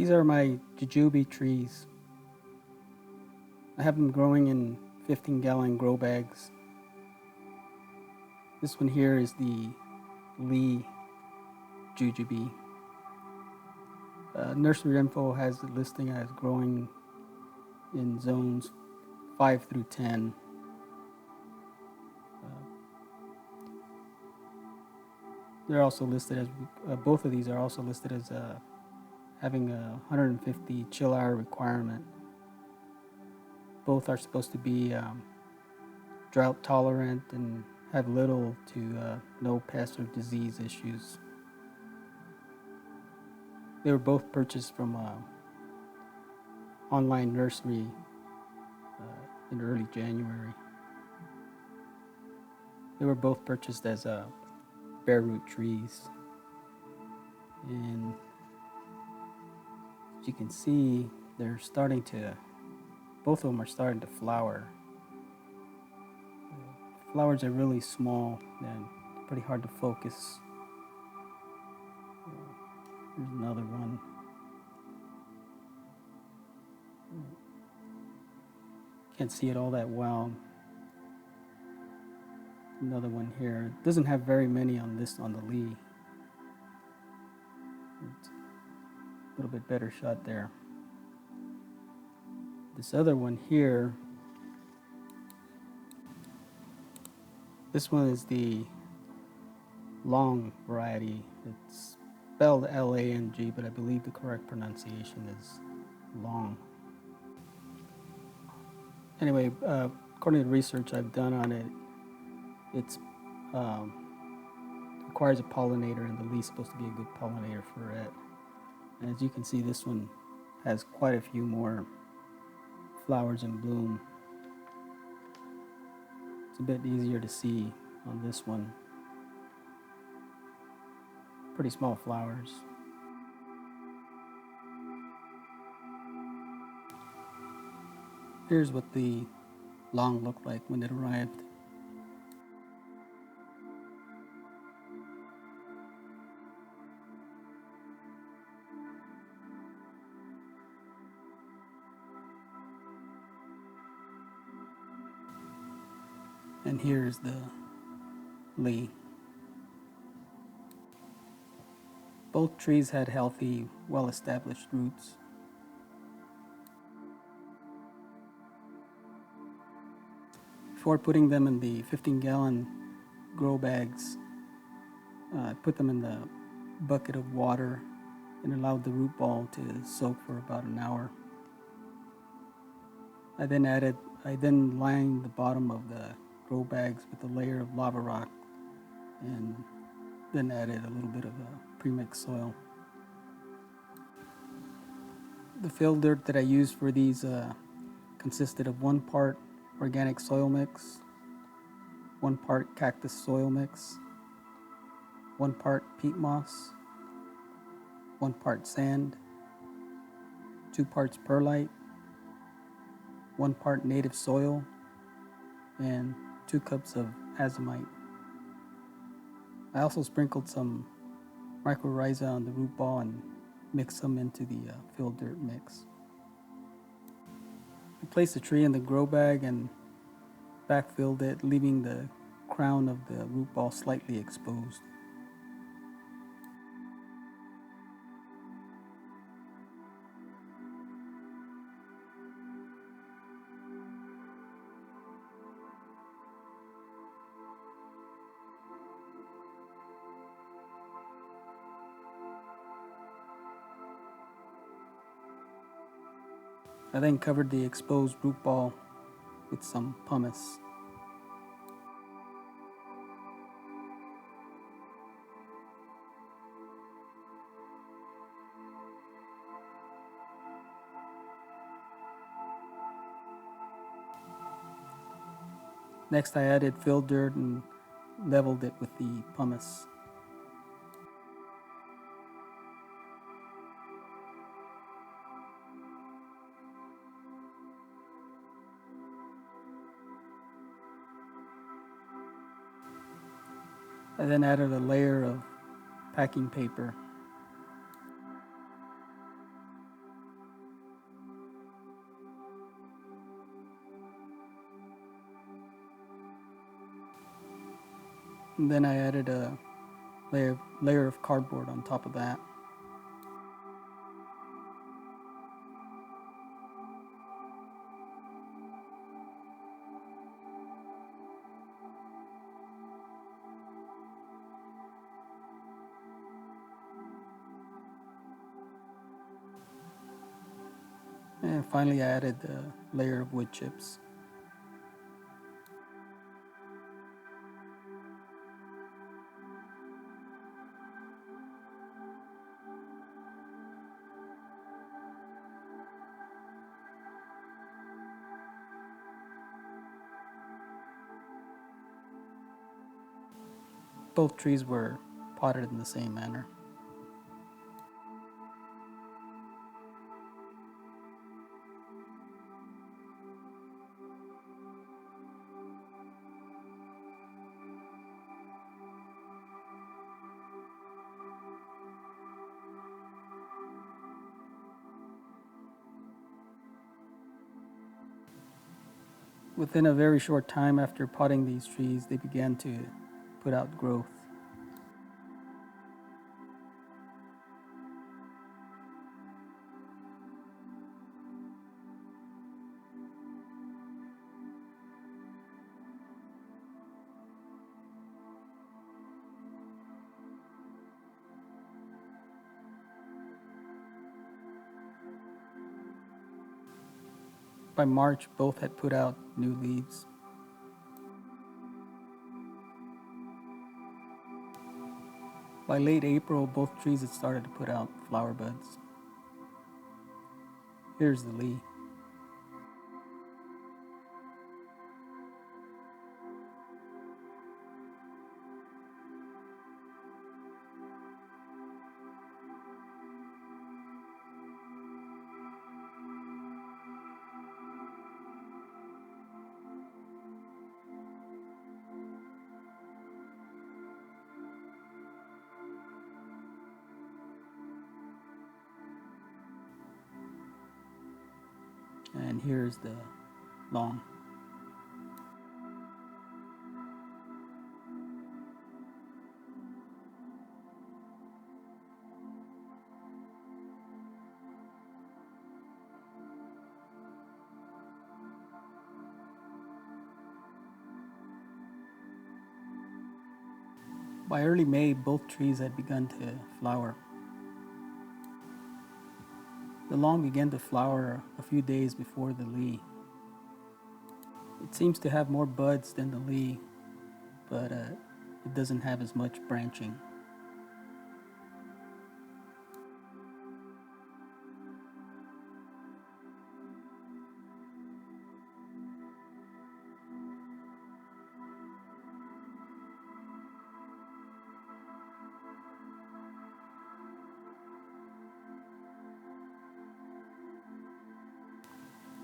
These are my jujube trees. I have them growing in 15-gallon grow bags. This one here is the Li Jujube. Nursery info has it listing as growing in zones 5 through 10. They're also listed as, both of these are also listed as having a 150 chill hour requirement. Both are supposed to be drought tolerant and have little to no pest or disease issues. They were both purchased from online nursery in early January. They were both purchased as bare root trees. And as you can see, they're starting to, both of them are starting to flower. Flowers are really small and pretty hard to focus. Here's another one. Can't see it all that well. Another one here. It doesn't have very many on the Li. It's a little bit better shot there. This other one here, this one is the long variety. It's spelled L-A-N-G, but I believe the correct pronunciation is long. Anyway, according to the research I've done on it, it's requires a pollinator, and the Li's supposed to be a good pollinator for it. And as you can see, this one has quite a few more flowers in bloom. It's a bit easier to see on this one. Pretty small flowers. Here's what the long looked like when it arrived. And here's the Li. Both trees had healthy, well-established roots. Before putting them in the 15-gallon grow bags, I put them in the bucket of water and allowed the root ball to soak for about an hour. I then lined the bottom of the grow bags with a layer of lava rock and then added a little bit of pre-mixed soil. The field dirt that I used for these consisted of 1 part organic soil mix, 1 part cactus soil mix, 1 part peat moss, 1 part sand, 2 parts perlite, 1 part native soil, and 2 cups of azomite. I also sprinkled some mycorrhiza on the root ball and mixed some into the field dirt mix. I placed the tree in the grow bag and backfilled it, leaving the crown of the root ball slightly exposed. I then covered the exposed root ball with some pumice. Next, I added field dirt and leveled it with the pumice. I then added a layer of packing paper. And then I added a layer of cardboard on top of that. And finally I added a layer of wood chips. Both trees were potted in the same manner. Within a very short time after potting these trees, they began to put out growth. By March, both had put out new leaves. By late April, both trees had started to put out flower buds. Here's the Li. And here's the long. By early May, both trees had begun to flower. The long began to flower a few days before the Li. It seems to have more buds than the Li, but it doesn't have as much branching.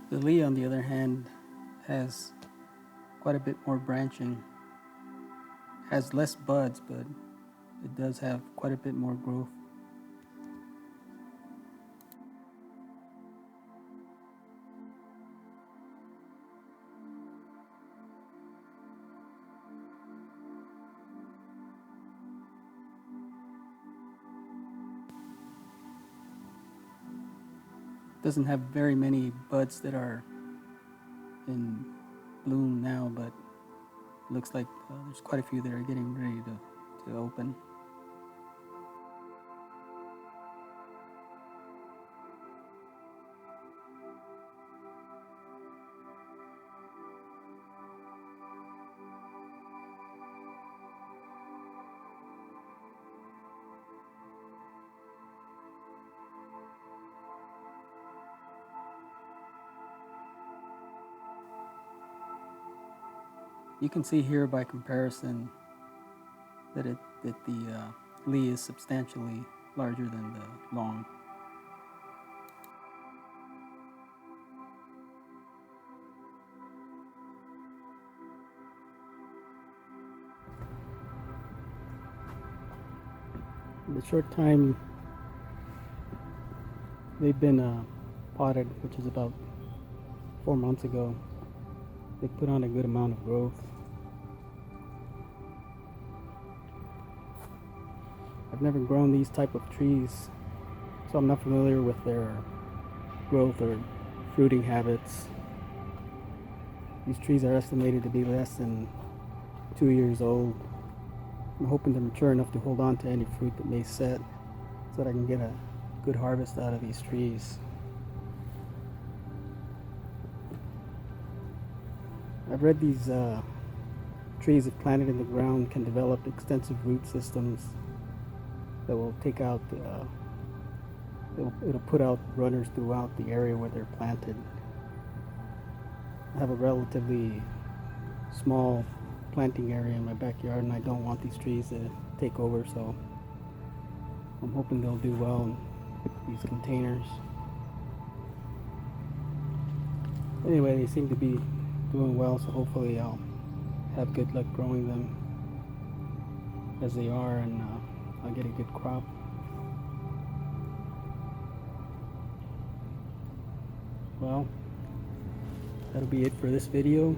The Li, on the other hand, has quite a bit more branching. Has less buds, but it does have quite a bit more growth. Doesn't have very many buds that are in bloom now, but it looks like there's quite a few that are getting ready to open. You can see here by comparison that the Li is substantially larger than the long. In the short time they've been potted, which is about 4 months ago, they put on a good amount of growth. I've never grown these type of trees, so I'm not familiar with their growth or fruiting habits. These trees are estimated to be less than 2 years old. I'm hoping they're mature enough to hold on to any fruit that may set, so that I can get a good harvest out of these trees. I've read these trees, if planted in the ground, can develop extensive root systems that will take out, it'll put out runners throughout the area where they're planted. I have a relatively small planting area in my backyard, and I don't want these trees to take over, so I'm hoping they'll do well in these containers. Anyway, they seem to be doing well, so hopefully I'll have good luck growing them as they are, and I'll get a good crop. Well, that'll be it for this video.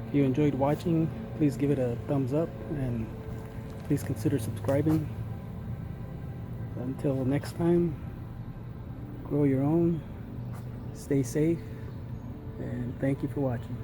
If you enjoyed watching, please give it a thumbs up and please consider subscribing. Until next time, grow your own, stay safe, and thank you for watching.